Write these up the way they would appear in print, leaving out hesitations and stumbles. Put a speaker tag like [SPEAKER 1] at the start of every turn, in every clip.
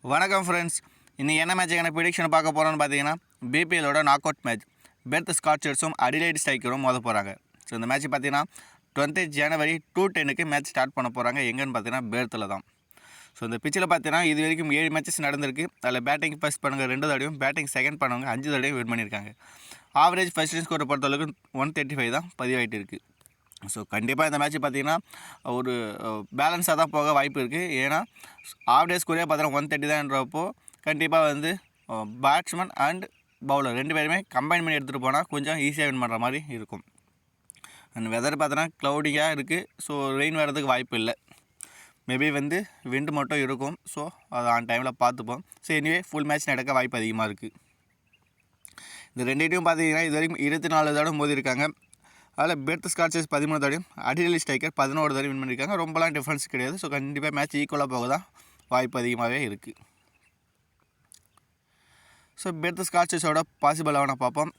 [SPEAKER 1] வணக்கம் ஃப்ரெண்ட்ஸ். இன்றைக்கி என்ன மேட்ச் எனக்கு ப்ரிடிக்ஷன் பார்க்க போகிறோன்னு பார்த்தீங்கன்னா பிபிஎலோட நாக் அவுட் மேட்ச் பெர்த் ஸ்காட்சர்ஸும் அடிலைட் ஸ்ட்ரைக்கரும் மோத போகிறாங்க. ஸோ இந்த மேட்ச் பார்த்தீங்கன்னா 20 ஜனவரி 2:10 மேட்ச் ஸ்டார்ட் பண்ண போகிறாங்க. எங்கன்னு பார்த்தீங்கன்னா பெர்த்தில் தான். ஸோ இந்த பிச்சில் பார்த்தீங்கன்னா இது வரைக்கும் 7 மேட்சஸ் நடந்திருக்கு. அதில் பேட்டிங் ஃபர்ஸ்ட் பண்ணுங்க 2 தடவையும், பேட்டிங் செகண்ட் பண்ணவங்க 5 தடவையும் வின் பண்ணியிருக்காங்க. ஆவரேஜ் ஃபர்ஸ்ட் ஸ்கோரை பொறுத்தளவுக்கு 135 தான் பதிவாகிட்டு இருக்குது. ஸோ கண்டிப்பாக இந்த மேட்ச் பார்த்திங்கன்னா ஒரு பேலன்ஸாக தான் போக வாய்ப்பு இருக்குது. ஏன்னா ஆவரேஜ் ஸ்கோரே பார்த்தீங்கன்னா 130 தான்ன்றப்போ கண்டிப்பாக பேட்ஸ்மேன் அண்ட் பவுலர் 2 பேருமே கம்பைன் பண்ணி எடுத்துகிட்டு போனால் கொஞ்சம் ஈஸியாக வின் பண்ணுற மாதிரி இருக்கும். அண்ட் வெதர் பார்த்தோன்னா க்ளவுடியாக இருக்குது. ஸோ ரெயின் வர்றதுக்கு வாய்ப்பு இல்லை. மேபி விண்டு மட்டும் இருக்கும். ஸோ அதை ஆன் டைமில் பார்த்துப்போம். ஸோ எனிவே ஃபுல் மேட்ச் நடக்க வாய்ப்பு அதிகமாக இருக்குது. இந்த 2 டீம் பார்த்தீங்கன்னா இது வரைக்கும் 24 தடவை மோதிருக்காங்க. அதில் பெர்த் ஸ்காட்சர்ஸ் 13 தடவையும், அடிலைட் ஸ்ட்ரைக்கர் 11 தடவை வின் பண்ணியிருக்காங்க. ரொம்பலாம் டிஃப்ரென்ஸ் கிடையாது. ஸோ கண்டிப்பாக மேட்ச் ஈக்குவலாக போக தான் வாய்ப்பு அதிகமாகவே இருக்குது. ஸோ பெர்த் ஸ்காட்சர்ஸோட பாசிபிள் லெவனை பார்ப்போம்.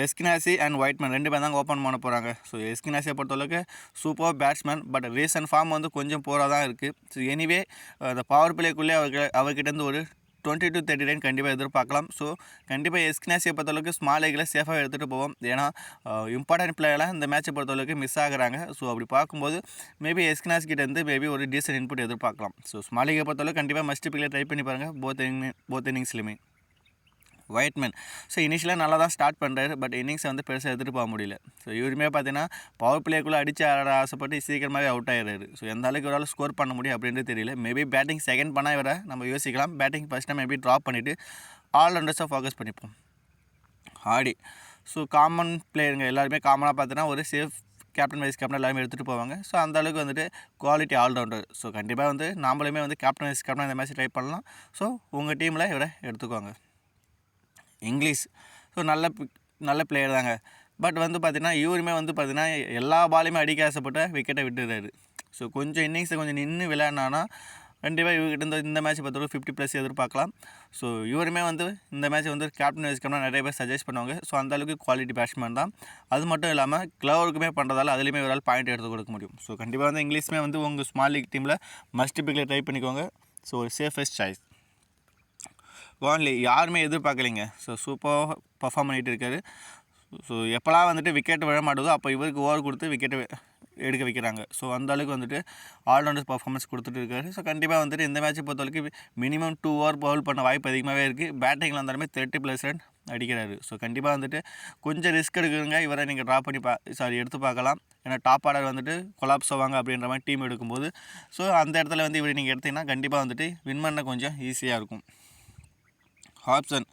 [SPEAKER 1] எஸ்கினாசி அண்ட் ஒயிட்மேன் 2 பேர் தாங்க ஓப்பன் பண்ண போகிறாங்க. ஸோ எஸ்கினாசியை பொறுத்தளவுக்கு super batsman, but recent form கொஞ்சம் போராக தான் இருக்குது. ஸோ எனிவே அந்த பவர் பிளேக்குள்ளே அவர்கிட்டேருந்து ஒரு 20 to 39 கண்டிப்பாக எதிர்பார்க்கலாம். ஸோ கண்டிப்பாக எஸ்கினாசியை பொறுத்தளவுக்கு ஸ்மால் லீக்கில் சேஃபாக எடுத்துகிட்டு போவோம். ஏன்னா இம்பார்ட்டன்ட் பிளேயர்லாம் இந்த மேட்சை பொறுத்தளவுக்கு மிஸ் ஆகுறாங்க. ஸோ அப்படி பார்க்கும்போது மேபி எஸ்கினாஸ் கிட்டேருந்து மேபி ஒரு டீசன்ட் இன்புட் எதிர்பார்க்கலாம். ஸோ ஸ்மால் லீக்கை பொறுத்தளவுக்கு கண்டிப்பாக மஸ்ட் பிக்கில் ட்ரை பண்ணி பாருங்கள் போத் இன்னிங்ஸ்லையுமே. ஒயிட்மேன் ஸோ இனிஷியலாக நல்லா தான் ஸ்டார்ட் பண்ணுறாரு. பட் இன்னிங்ஸை பெருசாக எடுத்துகிட்டு போக முடியல. ஸோ இவருமே பார்த்தீங்கன்னா பவர் பிளேக்குள்ளே அடித்து ஆட ஆசைப்பட்டு சீக்கிரமாகவே அவுட் ஆகிடுறாரு. ஸோ எந்த அளவுக்கு இவரால் ஸ்கோர் பண்ண முடியும் அப்படின்றது தெரியல. மேபி பேட்டிங் செகண்ட் பண்ணால் இவரை நம்ம யோசிக்கலாம். பேட்டிங் ஃபஸ்ட்டாக மேபி ட்ராப் பண்ணிவிட்டு ஆல்ரவுண்டர்ஸாக ஃபோக்கஸ் பண்ணிப்போம். ஆடி ஸோ காமன் பிளேயருங்க எல்லாருமே காமனாக பார்த்தீங்கன்னா ஒரு சேஃப் கேப்டன் வைஸ் கேப்டன் எல்லாருமே எடுத்துகிட்டு போவாங்க. ஸோ அந்தளவுக்கு குவாலிட்டி ஆல்ரவுண்டர். ஸோ கண்டிப்பாக நாமளுமே கேப்டன் வைஸ் கேப்டன் இந்த மேட்ச் ட்ரை பண்ணலாம். ஸோ உங்கள் டீமில் இவரை எடுத்துக்கோங்க. இங்கிலீஷ் ஸோ நல்ல பிளேயர் தாங்க. பட் பார்த்தீங்கன்னா இவருமே பார்த்தீங்கன்னா எல்லா பாலையுமே அடிக்க ஆசைப்பட்ட விக்கெட்டை விட்டுறாரு. ஸோ கொஞ்சம் இன்னிங்ஸை கொஞ்சம் நின்று விளையாடினானா கண்டிப்பாக இவர்கிட்ட இந்த மேட்ச் பொறுத்தவரைக்கும் 50+ எதிர்பார்க்கலாம். ஸோ இவருமே இந்த மேட்ச் கேப்டன் வைஸ் கேப்டன் நிறைய பேர் சஜஸ்ட் பண்ணுவாங்க. ஸோ அந்தளவுக்கு குவாலிட்டி பேட்ஸ்மேன் தான். அது மட்டும் இல்லாமல் க்ளவருக்குமே பண்ணுறதால அதுலேயுமே இவரால் பாயிண்ட் எடுத்து கொடுக்க முடியும். ஸோ கண்டிப்பாக இங்கிலீஷ்மே உங்கள் ஸ்மால் லீக் டீமில் மஸ்ட் பிக்கில் ட்ரை பண்ணிக்கோங்க. ஸோ ஒரு சேஃபஸ்ட் சாய்ஸ். வான்லி யாருமே எதிர்பார்க்கலைங்க. ஸோ சூப்பராக பர்ஃபார்ம் பண்ணிகிட்டு இருக்காரு. ஸோ எப்போலாம் விக்கெட் விழ மாட்டேதோ அப்போ இவருக்கு ஓவர் கொடுத்து விக்கெட்டை எடுக்க வைக்கிறாங்க. ஸோ அந்தளவுக்கு ஆல்ரவுண்டர் பர்ஃபார்மன்ஸ் கொடுத்துட்டு இருக்காரு. ஸோ கண்டிப்பாக இந்த மேட்சை பொறுத்தவரைக்கும் மினிமம் 2 ஓவர் பவுல் பண்ண வாய்ப்பு அதிகமாகவே இருக்குது. பேட்டிங்கில் வந்தாலுமே 30+ ரன் அடிக்கிறாரு. ஸோ கண்டிப்பாக கொஞ்சம் ரிஸ்க் எடுக்குதுங்க. இவரை நீங்கள் ட்ராப் பண்ணி எடுத்து பார்க்கலாம். ஏன்னா டாப் ஆர்டர் கொலாப்ஸ் ஆவாங்க அப்படின்ற மாதிரி டீம் எடுக்கும்போது. ஸோ அந்த இடத்துல இவரை நீங்கள் எடுத்திங்கன்னா கண்டிப்பாக வின் பண்ண கொஞ்சம் ஈஸியாக இருக்கும். ஆப்ஷன்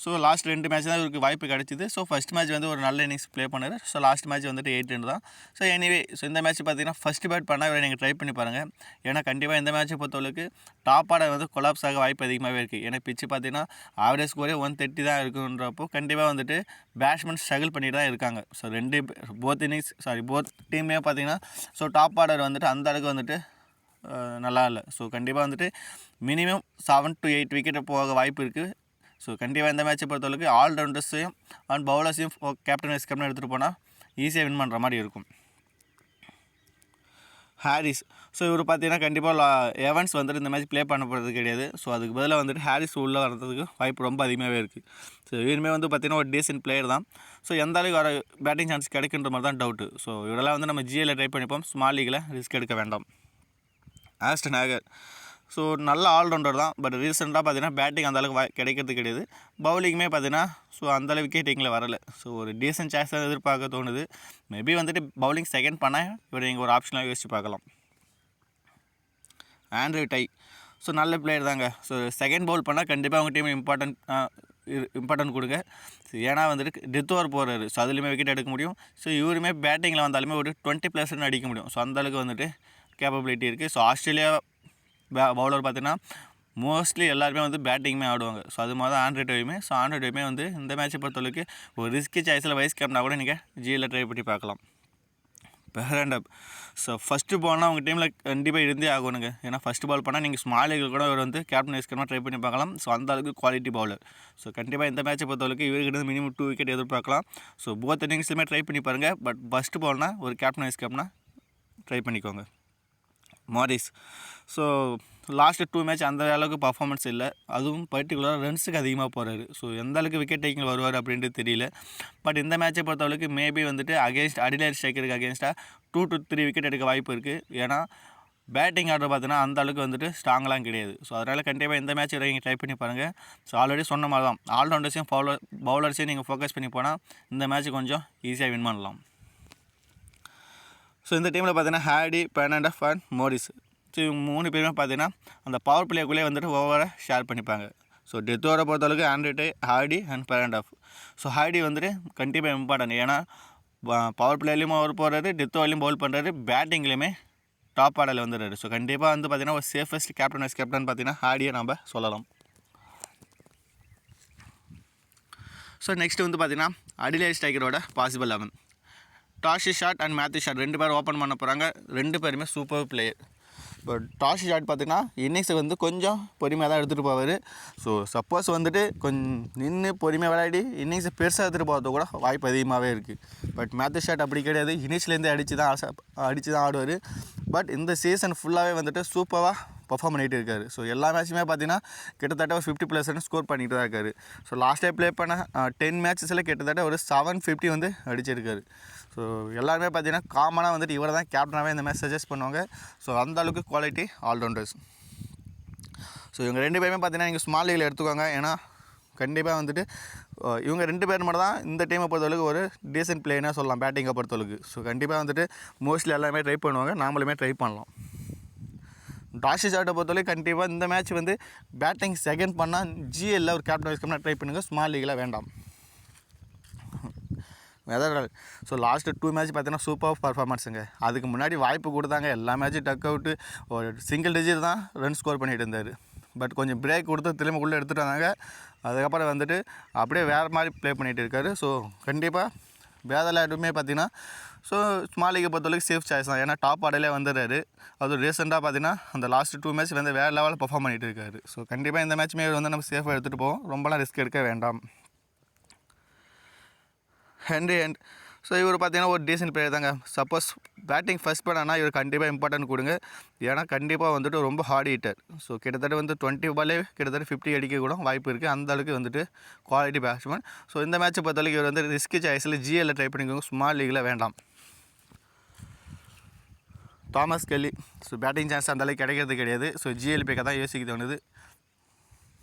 [SPEAKER 1] ஸோ லாஸ்ட் 2 மேட்ச் தான் இவருக்கு வாய்ப்பு கிடச்சிது. ஸோ ஃபஸ்ட் மேட்ச் ஒரு நல்ல இன்னிங்ஸ் ப்ளே பண்ணார். ஸோ லாஸ்ட் மேட்ச் 8 ரன் தான். ஸோ எனிவே இந்த மேட்ச் பார்த்தீங்கன்னா ஃபஸ்ட் பேட் பண்ணால் இவரை நீங்கள் ட்ரை பண்ணி பாருங்கள். ஏன்னா கண்டிப்பாக இந்த மேட்ச்சை பொறுத்தவரைக்கு டாப் ஆர்டர் கொலாப்ஸ் ஆக வாய்ப்பு அதிகமாகவே இருக்குது. ஏன்னா பிச்சு பார்த்தீங்கன்னா ஆவரேஜ் ஸ்கோரே 130 தான் இருக்குன்றப்போ கண்டிப்பாக பேட்ஸ்மேன் ஸ்ட்ரகிள் பண்ணிட்டு தான் இருக்காங்க. ஸோ போத் டீமே பார்த்தீங்கன்னா ஸோ டாப் ஆர்டர் அந்த அளவுக்கு நல்லா இல்லை. ஸோ கண்டிப்பாக மினிமம் 7 to 8 விக்கெட்டை போக வாய்ப்பு இருக்குது. ஸோ கண்டிப்பாக இந்த மேட்சை பொறுத்தவரைக்கும் ஆல்ரவுண்டர்ஸையும் அண்ட் பவுலர்ஸையும் கேப்டன் வைஸ் கேப்டன் எடுத்துகிட்டு போனால் ஈஸியாக வின் பண்ணுற மாதிரி இருக்கும். ஹாரிஸ் ஸோ இவர் பார்த்தீங்கன்னா கண்டிப்பாக எவன்ஸ் இந்த மேட்ச் ப்ளே பண்ண போகிறது கிடையாது. ஸோ அதுக்கு பதிலாக ஹாரிஸ் உள்ளே வர்றதுக்கு வாய்ப்பு ரொம்ப அதிகமாகவே இருக்குது. ஸோ இவருமே பார்த்தீங்கன்னா ஒரு டீசன்ட் பிளேயர் தான். ஸோ எந்த அளவுக்கு வர பேட்டிங் சான்ஸ் கிடைக்குன்ற மாதிரி தான் டவுட்டு. ஸோ இவரெல்லாம் நம்ம ஜிஎல்ல ட்ரை பண்ணிப்போம். ஸ்மால் லீக்கில் ரிஸ்க் எடுக்க வேண்டாம். ஆஸ்டன் ஏகர் ஸோ நல்ல ஆல்ரவுண்டர் தான். பட் ரீசெண்டாக பார்த்தீங்கன்னா பேட்டிங் அந்தளவுக்கு கிடைக்கிறது கிடையாது. பவுலிங்குமே பார்த்தீங்கன்னா ஸோ அந்தளவு விக்கெட்டிங்கில் வரலை. ஸோ ஒரு டீசன்ட் சாய்ஸ் தான் எதிர்பார்க்க தோணுது. மேபி பவுலிங் செகண்ட் பண்ணால் இவர் நீங்கள் ஒரு ஆப்ஷனாக யோசிச்சு பார்க்கலாம். ஆண்ட்ரூ டை ஸோ நல்ல பிளேயர் தாங்க. ஸோ செகண்ட் பவுல் பண்ணால் கண்டிப்பாக அவங்க டீம் இம்பார்ட்டன்ட் கொடுங்க. ஏன்னா டெத் ஓவர் போகிறாரு. ஸோ அதுலேயுமே விக்கெட் எடுக்க முடியும். ஸோ இவருமே பேட்டிங்கில் வந்தாலுமே ஒரு 20+ ரன் அடிக்க முடியும். ஸோ அந்தளவுக்கு கேப்பபிலிட்டி இருக்குது. ஸோ ஆஸ்திரேலியா பவுலர் பார்த்தீங்கன்னா மோஸ்ட்லி எல்லாருமே பேட்டிங்குமே ஆடுவாங்க. ஸோ அது மாதிரி தான் ஆண்ட்ரூ டையுமே. ஸோ ஆண்ட்ரூ டையுமே இந்த மேட்சை பொறுத்தளவுக்கு ஒரு ரிஸ்கி சாய்ஸில் வைஸ் கேப்டனாக கூட நீங்கள் ஜிஎல்ல ட்ரை பண்ணி பார்க்கலாம். பெஹரண்டப் ஸோ ஃபஸ்ட்டு பால்னால் உங்கள் டீமில் கண்டிப்பாக இருந்தே ஆகணுங்க. ஏன்னா ஃபஸ்ட்டு பால் பண்ணால் நீங்கள் ஸ்மால் லீக்கில் கூட இவர் கேப்டன் வைஸ் கேப்டனாக ட்ரை பண்ணி பார்க்கலாம். ஸோ அந்த அளவுக்கு குவாலிட்டி பவுலர். ஸோ கண்டிப்பாக இந்த மேட்சை பொறுத்தளவுக்கு இவர்கிட்ட மினிமம் 2 விக்கெட் எதிர்பார்க்கலாம். ஸோ போத் இன்னிங்ஸ்லையுமே ட்ரை பண்ணி பாருங்கள். பட் ஃபஸ்ட்டு பால்னால் ஒரு கேப்டன் வைஸ் கேப்டனாக ட்ரை பண்ணிக்கோங்க. மாரிஸ் ஸோ லாஸ்ட்டு 2 மேட்ச் அந்த அளவுக்கு பர்ஃபார்மன்ஸ் இல்லை. அதுவும் பர்டிகுலராக ரன்ஸுக்கு அதிகமாக போகிறாரு. ஸோ எந்த அளவுக்கு விக்கெட் டேக்கிங் வருவார் அப்படின்ட்டு தெரியல. பட் இந்த மேட்சை பொறுத்தளவுக்கு மேபி வந்துட்டு அகேன்ஸ்ட் அடிலைட் ஸ்ட்ரைக்கருக்கு அகேன்ஸ்டாக 2 to 3 விக்கெட் எடுக்க வாய்ப்பு இருக்குது. ஏன்னா பேட்டிங் ஆர்டர் பார்த்தீங்கன்னா அந்த அளவுக்கு வந்துட்டு ஸ்ட்ராங்கெலாம் கிடையாது. ஸோ அதனால் கண்டிப்பாக இந்த மேட்ச் வரை நீங்கள் ட்ரை பண்ணி பாருங்கள். ஸோ ஆல்ரெடி சொன்ன மாதிரி தான் ஆல்ரவுண்டர்ஸையும் பவுலர்ஸையும் நீங்கள் ஃபோக்கஸ் பண்ணி போனால் இந்த மேட்ச் கொஞ்சம் ஈஸியாக வின் பண்ணலாம். ஸோ இந்த டீமில் பார்த்தீங்கன்னா Hardy, Fernandez and Morris, so இவங்க 3 பேருமே பார்த்தீங்கன்னா அந்த பவர் பிளேக்குள்ளே வந்துட்டு ஓவரை ஷேர் பண்ணிப்பாங்க. ஸோ டெத் ஓவரை பொறுத்தளவுக்கு Andrew, Hardy and Fernandez. So Hardy வந்துட்டு கண்டிப்பாக இம்பார்ட்டன்ட். ஏன்னா பவர் பிளேலையும் ஓவர் போடுறாரு, டெத் ஓவர்லையும் பவுல் பண்ணுறாரு, பேட்டிங்லேயுமே டாப் ஆர்டரில் வந்துடுறாரு. ஸோ கண்டிப்பாக வந்து பார்த்திங்கன்னா ஒரு சேஃபஸ்ட் கேப்டன் பார்த்தீங்கன்னா ஹார்டியை நம்ம சொல்லலாம். ஸோ நெக்ஸ்ட் வந்து பார்த்திங்கன்னா அடிலைட் ஸ்ட்ரைக்கரோட possible 11. Darcy Short and Matthew Short 2 பேர் ஓப்பன் பண்ண போகிறாங்க. 2 பேருமே சூப்பர் பிளேயர். இப்போ டாஷி ஷாட் பார்த்திங்கன்னா இன்னிங்ஸை வந்து கொஞ்சம் பொறுமையாக தான் எடுத்துகிட்டு போவார். ஸோ சப்போஸ் வந்துட்டு கொஞ்சம் நின்று பொறுமையாக விளையாடி இன்னிங்ஸை பெருசாக எடுத்துகிட்டு போகிறது கூட வாய்ப்பு அதிகமாகவே இருக்குது. பட் மேத்யூ ஷாட் அப்படி கிடையாது. இன்னிங்ஸ்லேருந்து அடித்து தான் ஆடுவார். பட் இந்த சீசன் ஃபுல்லாகவே வந்துட்டு சூப்பராக பர்ஃபார்ம் பண்ணிகிட்டு இருக்காரு. ஸோ எல்லா மேட்சுமே பார்த்தீங்கன்னா கிட்டத்தட்ட ஒரு 50+ ஸ்கோர் பண்ணிட்டு தான் இருக்காரு. ஸோ லாஸ்ட் டைம் ப்ளே பண்ண 10 மேட்சஸில் கிட்டத்தட்ட ஒரு 750 வந்து அடிச்சிருக்காரு. ஸோ எல்லாருமே பார்த்தீங்கன்னா காமனாக வந்துட்டு இவரை தான் கேப்டனாகவே இந்த மேட்ச் சஜஸ்ட் பண்ணுவாங்க. ஸோ அந்த அளவுக்கு குவாலிட்டி ஆல்ரவுண்டர்ஸ். ஸோ இவங்க 2 பேருமே பார்த்தீங்கன்னா நீங்கள் ஸ்மால் லீகில் எடுத்துக்கோங்க. ஏன்னா கண்டிப்பாக வந்துட்டு இவங்க 2 பேர் மட்டும் தான் இந்த டீமை பொறுத்தளவுக்கு ஒரு டீசென்ட் பிளேயர்னா சொல்லலாம் பேட்டிங்கை பொறுத்தளவுக்கு. ஸோ கண்டிப்பாக வந்துட்டு மோஸ்ட்லி எல்லாமே ட்ரை பண்ணுவாங்க, நாமளுமே ட்ரை பண்ணலாம். டாஷி ஷாட்டை பொறுத்தவரைக்கும் கண்டிப்பாக இந்த மேட்ச் வந்து பேட்டிங் செகண்ட் பண்ணால் ஜிஎல்ல ஒரு கேப்டன் வைஸ் கேப்டனாக ட்ரை பண்ணுங்கள், ஸ்மால் லீகில் வேண்டாம். வெதர் ஸோ லாஸ்ட்டு 2 மேட்ச் பார்த்தீங்கன்னா சூப்பர் பர்ஃபார்மன்ஸுங்க. அதுக்கு முன்னாடி வாய்ப்பு கொடுத்தாங்க, எல்லா மேட்சும் டக் அவுட்டு, ஒரு சிங்கிள் டிஜிட் தான் ரன் ஸ்கோர் பண்ணிகிட்டு இருந்தார். பட் கொஞ்சம் பிரேக் கொடுத்து திரும்ப உள்ளே எடுத்துகிட்டு வந்தாங்க. அதுக்கப்புறம் வந்துட்டு அப்படியே வேறு மாதிரி ப்ளே பண்ணிகிட்டு இருக்காரு. ஸோ கண்டிப்பாக வேதலாட்டுமே பார்த்தீங்கன்னா ஸோ ஸ்மால் லீகை பொறுத்தவரைக்கும் சேஃப் சாய்ஸ் தான். ஏன்னா டாப் ஆர்டர்லேயே வந்துடுறாரு. அதுவும் ரீசெண்டாக பார்த்தீங்கன்னா அந்த லாஸ்ட் 2 மேட்ச் வந்து வேறு லெவலில் பர்ஃபார்ம் பண்ணிகிட்டு இருக்காரு. ஸோ கண்டிப்பாக இந்த மேட்ச்மே வந்து நம்ம சேஃபாக எடுத்துகிட்டு போவோம், ரொம்பலாம் ரிஸ்க் எடுக்க வேண்டாம். ஹென்ரி ஸோ இவர் பார்த்தீங்கன்னா ஒரு டீசென்ட் பிளேயர் தாங்க. சப்போஸ் பேட்டிங் ஃபஸ்ட் பண்ணால் இவர் கண்டிப்பாக இம்பார்ட்டன்ட் கொடுங்க. ஏன்னா கண்டிப்பாக வந்துட்டு ரொம்ப ஹார்ட் ஹீட்டர். ஸோ கிட்டத்தட்ட வந்து 20 பாலே கிட்டத்தட்ட 50 அடிக்க கூட வாய்ப்பு இருக்குது. அந்த அளவுக்கு வந்துட்டு குவாலிட்டி பேட்ஸ்மேன். ஸோ இந்த மேட்ச்சை பொறுத்தவரைக்கும் இவர் வந்து ரிஸ்க் சாய்ஸில் ஜிஎல்ல ட்ரை பண்ணிக்கோங்க, ஸ்மால் லீகில் வேண்டாம். Thomas Kelly, so batting chance அந்தளவுக்கு கிடைக்கிறது கிடையாது. ஸோ ஜிஎல் பேக்க தான் யோசிக்க தோணுது.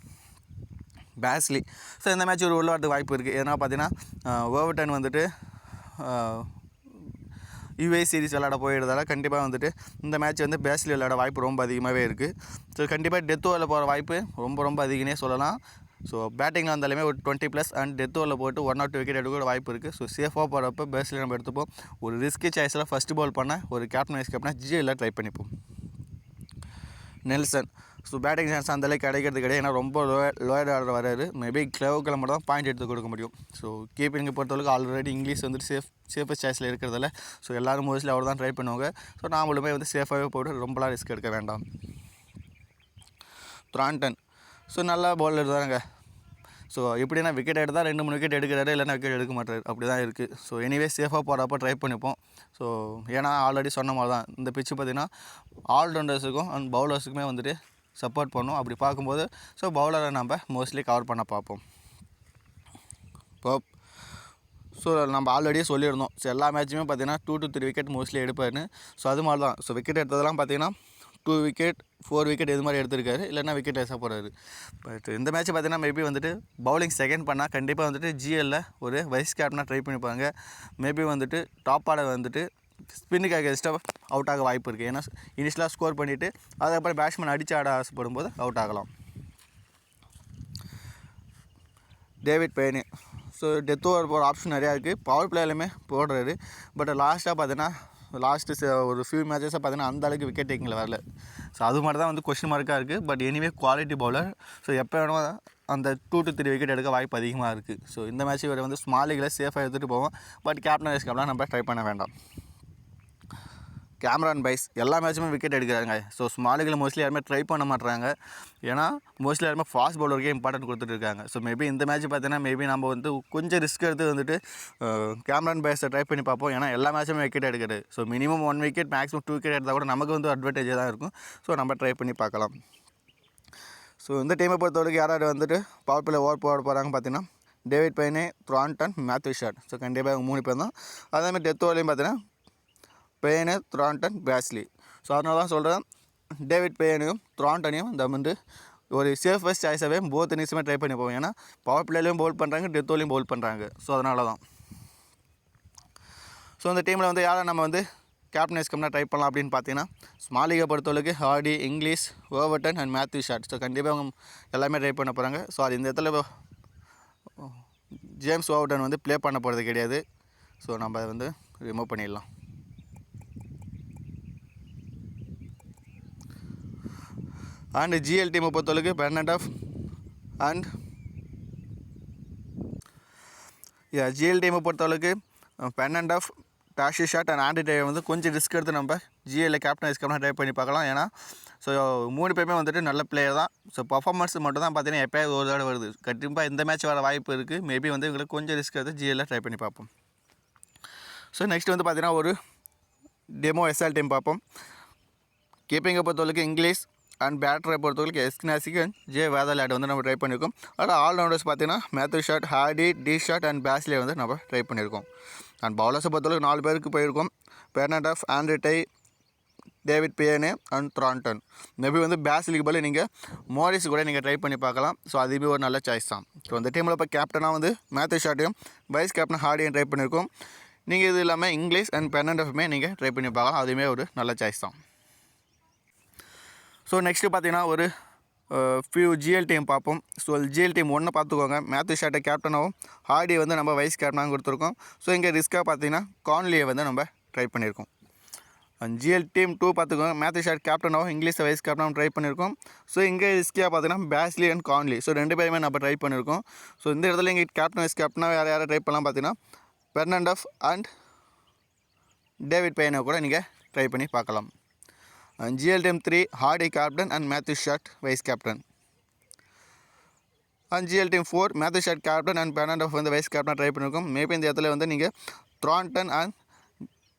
[SPEAKER 1] பேஸ்லி, ஸோ இந்த மேட்ச் ஒரு உள்ள வரதுக்கு வாய்ப்பு இருக்குது. ஏன்னா பார்த்தீங்கன்னா ஓவர்டன் வந்துட்டு யூஏ சீரிஸ் விளையாட போயிடுறதால கண்டிப்பாக வந்துட்டு இந்த மேட்ச் வந்து பேஸ்லி விளையாட வாய்ப்பு ரொம்ப அதிகமாகவே இருக்குது. ஸோ கண்டிப்பாக டெத் ஓவரில் போகிற வாய்ப்பு ரொம்ப அதிகனே சொல்லலாம். ஸோ பேட்டிங்கில் வந்தாலுமே ஒரு 20+ அண்ட் டெத் ஓவரில் போட்டு 1 or 2 விக்கெட் எடுக்க வாய்ப்பு இருக்குது. ஸோ சேஃபாக போகிறப்ப பேஸ்லி நம்ம எடுத்துப்போம். ஒரு ரிஸ்கி சாய்ஸில் ஃபஸ்ட்டு பால் பண்ண ஒரு கேப்டன் வைஸ் கேப்டனாக ஜிஎல்ல ட்ரை பண்ணிப்போம். நெல்சன், ஸோ பேட்டிங் சான்ஸ் அந்தளவுக்கு கிடைக்கிறது கிடையாது. ஏன்னா ரொம்ப லோயர் ஆர்டர் வராரு. மேபி கிளவுக்கில் மட்டும் தான் பாயிண்ட் எடுத்து கொடுக்க முடியும். ஸோ கீப்பிங்கை பொறுத்தவரைக்கும் ஆல்ரெடி இங்கிலீஷ் வந்துட்டு சேஃபஸ்ட் சாய்ஸில் இருக்கிறதால ஸோ எல்லோரும் மோஸ்ட்லி அவர் தான் ட்ரை பண்ணுவாங்க. ஸோ நாமளுமே வந்து சேஃபாகவே போட்டு ரொம்பலாம் ரிஸ்க் எடுக்க வேண்டாம். த்ராண்டன், ஸோ நல்லா பவுலர் தாங்க. ஸோ எப்படின்னா விக்கெட் எடுத்தால் 2-3 விக்கெட் எடுக்கிறாரு, இல்லைன்னா விக்கெட் எடுக்க மாட்டார், அப்படி தான் இருக்குது. ஸோ எனிவே சேஃபாக போகிறப்ப ட்ரை பண்ணிப்போம். ஸோ ஏன்னா ஆல்ரெடி சொன்ன மாதிரி தான் இந்த பிச்சு பார்த்திங்கன்னா ஆல்ரவுண்டர்ஸுக்கும் அண்ட் பவுலர்ஸுக்குமே வந்துட்டு சப்போர்ட் பண்ணும். அப்படி பார்க்கும்போது ஸோ பவுலரை நம்ம மோஸ்ட்லி கவர் பண்ண பார்ப்போம். போப், ஸோ நம்ம ஆல்ரெடியே சொல்லியிருந்தோம். ஸோ எல்லா மேட்சுமே பார்த்திங்கன்னா 2 to 3 விக்கெட் மோஸ்ட்லி எடுப்பார்னு. ஸோ அது மாதிரி தான். ஸோ விக்கெட் எடுத்ததெல்லாம் பார்த்திங்கன்னா 2 விக்கெட் 4 விக்கெட் இது மாதிரி எடுத்திருக்காரு, இல்லைன்னா விக்கெட் லேஸாக போகிறாரு. பட் இந்த மேட்ச் பார்த்தீங்கன்னா மேபி வந்துட்டு பவுலிங் செகண்ட் பண்ணால் கண்டிப்பாக வந்துட்டு ஜிஎல்ல ஒரு வைஸ் கேப்டனாக ட்ரை பண்ணிப்பாங்க. மேபி வந்துட்டு டாப் ஆர்டர் வந்துட்டு ஸ்பின்னுக்கு அகேன்ஸ்டாக அவுட் ஆக வாய்ப்பு இருக்குது. ஏன்னா இனிஷியலாக ஸ்கோர் பண்ணிவிட்டு அதுக்கப்புறம் பேட்ஸ்மேன் அடித்து ஆட ஆசைப்படும் போது அவுட் ஆகலாம். டேவிட் பெய்னி, ஸோ டெத் ஓவர் போகிற ஆப்ஷன் நிறையா இருக்குது. பவர் பிளேலையுமே போடுறாரு. பட் லாஸ்ட்டாக பார்த்தீங்கன்னா ஒரு ஃபியூ மேட்சஸாக பார்த்தீங்கன்னா அந்த அளவுக்கு விக்கெட் டேக்கிங்கில் வரல. ஸோ அது மாதிரி தான் வந்து கொஸ்டின் மார்க்காக இருக்குது. But anyway quality bowler. So எப்போ வேணுமோ அந்த 2 to 3 விக்கெட் எடுக்க வாய்ப்பு அதிகமாக இருக்குது. ஸோ இந்த மேட்ச் இவரை வந்து ஸ்மால் லீகில் சேஃபாக எடுத்துகிட்டு போவோம். பட் கேப்டன் வைஸ் கேப்டனாக நம்ம ட்ரை பண்ண வேண்டாம். கேமரான் பைஸ் எல்லா மேட்சுமே விக்கெட் எடுக்கிறாங்க. ஸோ ஸ்மால் லீகில் மோஸ்ட்லி யாருமே ட்ரை பண்ண மாட்டாங்க. ஏன்னா மோஸ்ட்லி யாருமே ஃபாஸ்ட் பவுலருக்கே இம்பார்ட்டன்ட் கொடுத்துட்டு இருக்காங்க. ஸோ மேபி இந்த மேட்ச் பார்த்தீங்கன்னா மேபி நம்ம வந்து கொஞ்சம் ரிஸ்க் எடுத்து வந்துட்டு கேமரான் பைஸை ட்ரை பண்ணி பார்ப்போம். ஏன்னா எல்லா மேட்சுமே விக்கெட் எடுக்கிறது. So minimum 1 wicket maximum 2 wicket எடுத்தால் கூட நமக்கு வந்து அட்வான்டேஜாக தான் இருக்கும். ஸோ நம்ம ட்ரை பண்ணி பார்க்கலாம். ஸோ இந்த டீமை பொறுத்தவரைக்கும் யார் யார் வந்துட்டு பவர் பிளே ஓவர் போட போகிறாங்க பார்த்தீங்கன்னா டேவிட் பெய்னே, த்ராண்டன், மேத்யூ ஷாட். ஸோ கண்டிப்பாக இவங்க 3 பேர் தான். அதேமாதிரி டெத் ஓவர்லையும் பார்த்தீங்கன்னா பெய்னே, த்ராண்டன், பேஸ்லி. ஸோ அதனால தான் சொல்கிறேன், டேவிட் பெய்னையும் த்ராண்டனையும் இந்த வந்து ஒரு சேஃபஸ்ட் சாய்ஸாகவே போத் இன்னிங்ஸுமே ட்ரை பண்ணி போவோம். ஏன்னா பவர் பிளேலையும் பவுல் பண்ணுறாங்க, டெத் ஓவர்லையும் பவுல் பண்ணுறாங்க. ஸோ அதனால தான். ஸோ இந்த டீமில் வந்து யாரை நம்ம வந்து கேப்டன் வைஸ் கேப்டனாக ட்ரை பண்ணலாம் அப்படின்னு பார்த்தீங்கன்னா, ஸ்மால் லீகை பொறுத்தவரைக்கும் Hardy, English, Overton and Matthew Short. So கண்டிப்பாக அவங்க எல்லாமே ட்ரை பண்ண போகிறாங்க. ஸோ அது இந்த இடத்துல ஜேம்ஸ் ஓவர்டன் வந்து ப்ளே பண்ண போகிறது கிடையாது. ஸோ நம்ம அதை வந்து ரிமூவ் பண்ணிடலாம். அண்ட் ஜிஎல் டீமை பொறுத்தவரைக்கும் பெர்னாண்டோ அண்ட் ஜிஎல் டீமை பொறுத்தவரைக்கு பெர்னாண்டோ, டாஷி ஷாட் அண்ட் ஆண்ட்ரி டே வந்து கொஞ்சம் ரிஸ்க் எடுத்து நம்ம ஜிஎல்ல கேப்டன் வைஸ் கேப்டன் ட்ரை பண்ணி பார்க்கலாம். ஏன்னா ஸோ 3 பேருமே வந்துட்டு நல்ல பிளேயர் தான். ஸோ பர்ஃபார்மன்ஸ் மட்டும் தான் பார்த்தீங்கன்னா எப்போயாவது ஒரு தடவை வருது. கண்டிப்பாக இந்த மேட்ச் வர வாய்ப்பு இருக்குது. மேபி வந்து எங்களுக்கு கொஞ்சம் ரிஸ்க் எடுத்து ஜிஎல்ல ட்ரை பண்ணி பார்ப்போம். ஸோ நெக்ஸ்ட் வந்து பார்த்தீங்கன்னா ஒரு டெமோ எஸ்எல் டீம் பார்ப்போம். கீப்பிங்கை பொறுத்தவரைக்கும் இங்கிலீஷ் அண்ட் பேட்டரை பொறுத்தவரைக்கும் எஸ்கினாசிக் அண்ட் ஜே வேதலாட் வந்து நம்ம ட்ரை பண்ணியிருக்கோம். அதில் ஆல்ரவுண்டர்ஸ் பார்த்தீங்கன்னா Matthew Short, Hardie, D Short and பேஸ்லியை வந்து நம்ம ட்ரை பண்ணியிருக்கோம். அண்ட் பவுலர்ஸை பொறுத்தவரைக்கும் 4 பேருக்கு போயிருக்கோம். Fernando, Andrew Tye, David Payne and Thornton. Maybe வந்து பேஸ்லிக்கு பதில் நீங்கள் மோரிஸ் கூட நீங்கள் ட்ரை பண்ணி பார்க்கலாம். ஸோ அதுவே ஒரு நல்ல சாய்ஸ் தான். ஸோ இந்த டீமில் இப்போ கேப்டனாக வந்து மேத்யூ ஷாட்டையும் வைஸ் கேப்டன் ஹார்டியும் ட்ரை பண்ணியிருக்கோம். நீங்கள் இது இல்லாமல் இங்கிலீஷ் அண்ட் பெர்னாண்டோவுமே நீங்கள் ட்ரை பண்ணி பார்க்கலாம். அதுவுமே ஒரு நல்ல சாய்ஸ் தான். ஸோ நெக்ஸ்ட்டு பார்த்தீங்கன்னா ஒரு ஃபியூ ஜிஎல் டீம் பார்ப்போம். ஸோ ஜிஎல் டீம் 1 பார்த்துக்கோங்க. மேத்யூ ஷாட்டை கேப்டனாகவும் ஹார்டியை வந்து நம்ம வைஸ் கேப்டனாகவும் கொடுத்துருக்கோம். ஸோ இங்கே ரிஸ்க்காக பார்த்தீங்கன்னா கான்லியை வந்து நம்ம ட்ரை பண்ணியிருக்கோம். ஜிஎல் டீம் 2 பார்த்துக்கோங்க. மேத்யூ ஷாட் கேப்டனாகவும் இங்கிலீஷை வைஸ் கேப்டனாகவும் ட்ரை பண்ணியிருக்கோம். ஸோ இங்கே ரிஸ்க்கியாக பார்த்தீங்கன்னா பேஸ்லி அண்ட் கான்லி. ஸோ 2 பேருமே நம்ம ட்ரை பண்ணியிருக்கோம். ஸோ இந்த இடத்துல இங்கே கேப்டன் வைஸ் கேப்டனாக யாரை ட்ரை பண்ணலாம் பார்த்தீங்கன்னா பெர்னாண்டோ அண்ட் டேவிட் பெய்னை கூட நீங்கள் ட்ரை பண்ணி பார்க்கலாம். GL team 3 Hardy captain and Matthew Short vice captain. And GL team 4 Matthew Short captain and Fernando வந்து வைஸ் கேப்டன் ட்ரை பண்ணியிருக்கோம். மேபி இந்த இடத்துல வந்து நீங்கள் த்ராண்டன் அண்ட்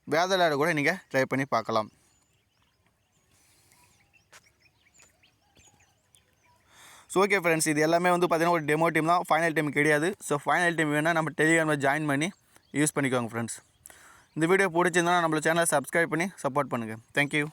[SPEAKER 1] வேதலாட் கூட நீங்கள் ட்ரை பண்ணி பார்க்கலாம். ஸோ ஓகே ஃப்ரெண்ட்ஸ், இது எல்லாமே வந்து பார்த்தீங்கன்னா ஒரு டெமோ டீம் தான், ஃபைனல் டீம் கிடையாது. ஸோ ஃபைனல் டீம் வேணால் நம்ம டெலிகிராமில் ஜாயின் பண்ணி யூஸ் பண்ணிக்கோங்க ஃப்ரெண்ட்ஸ். இந்த வீடியோ பிடிச்சிருந்தா நம்மளோட சேனலை சப்ஸ்கிரைப் பண்ணி சப்போர்ட் பண்ணுங்கள். தேங்க்யூ.